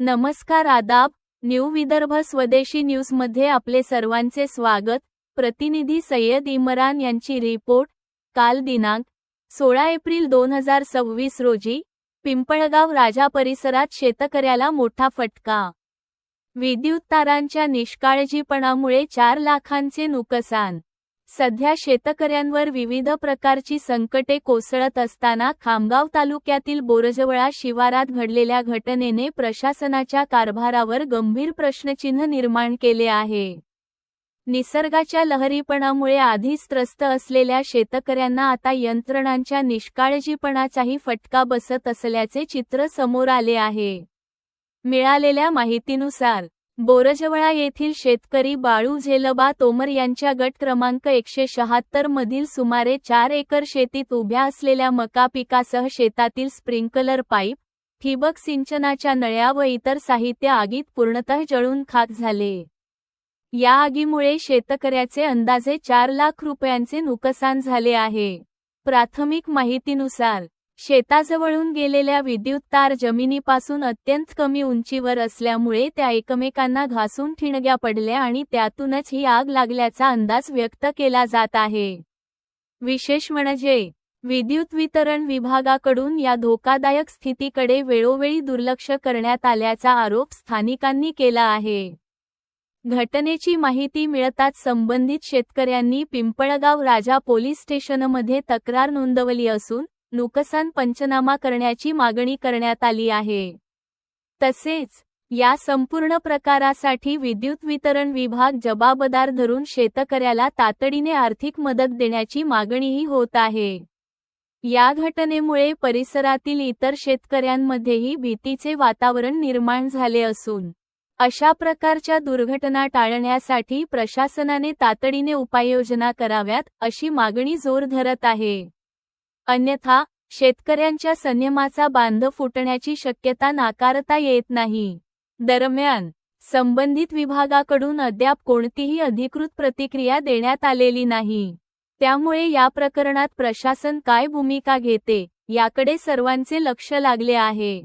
नमस्कार आदाब, न्यू विदर्भ स्वदेशी न्यूजमध्ये आपले सर्वांचे स्वागत। प्रतिनिधी सय्यद इम्रान यांची रिपोर्ट। काल दिनांक 16 एप्रिल 2026 रोजी पिंपळगाव राजा परिसरात शेतकऱ्याला मोठा फटका। विद्युत तारांच्या निष्काळजीपणामुळे 4 लाखांचे नुकसान। सध्या शेतकऱ्यांवर विविध प्रकारची संकटे कोसळत असताना खामगाव तालुक्यातील बोरजवळा शिवारात घडलेल्या घटनेने प्रशासनाच्या कारभारावर गंभीर प्रश्नचिन्ह निर्माण केले आहे। निसर्गाच्या लहरीपणामुळे आधीच त्रस्त असलेल्या शेतकऱ्यांना आता यंत्रणांच्या निष्काळजीपणाचाही फटका बसत असल्याचे चित्र समोर आले आहे। मिळालेल्या माहितीनुसार बोरजवळा येथील शेतकरी बाळू झेलबा तोमर यांच्या गट क्रमांक 176 मधील सुमारे 4 एकर शेतीत उभ्या असलेल्या मका पिकासह शेतातील स्प्रिंकलर पाईप, ठिबक सिंचनाच्या नळ्या व इतर साहित्य आगीत पूर्णतः जळून खाक झाले। या आगीमुळे शेतकऱ्याचे अंदाजे 4 लाख रुपयांचे नुकसान झाले आहे। प्राथमिक माहितीनुसार शेताजवळून गेलेल्या विद्युत तार जमिनीपासून अत्यंत कमी उंचीवर असल्यामुळे त्या एकमेकांना घासून ठिणग्या पडल्या आणि त्यातूनच ही आग लागल्याचा अंदाज व्यक्त केला जात आहे। विशेष म्हणजे विद्युत वितरण विभागाकडून या धोकादायक स्थितीकडे वेळोवेळी दुर्लक्ष करण्यात आल्याचा आरोप स्थानिकांनी केला आहे। घटनेची माहिती मिळताच संबंधित शेतकऱ्यांनी पिंपळगाव राजा पोलीस स्टेशनमध्ये तक्रार नोंदवली असून नुकसान पंचनामा करण्याची मागणी करण्यात आली आहे। तसेच या संपूर्ण प्रकारासाठी विद्युत वितरण विभाग जबाबदार धरून शेतकऱ्याला तातडीने आर्थिक मदत देण्याची मागणीही होत आहे। या घटनेमुळे परिसरातील इतर शेतकऱ्यांमध्येही भीतीचे वातावरण निर्माण झाले असून अशा प्रकारच्या दुर्घटना टाळण्यासाठी प्रशासनाने तातडीने उपाययोजना कराव्यात अशी मागणी जोर धरत आहे। अन्यथा शेतकऱ्यांच्या संयमाचा बांध फुटण्याची शक्यता नाकारता येत नाही। दरम्यान संबंधित विभागाकडून अद्याप कोणतीही अधिकृत प्रतिक्रिया देण्यात आलेली नाही। त्यामुळे या प्रकरणात प्रशासन काय भूमिका घेते याकडे सर्वांचे लक्ष लागले आहे।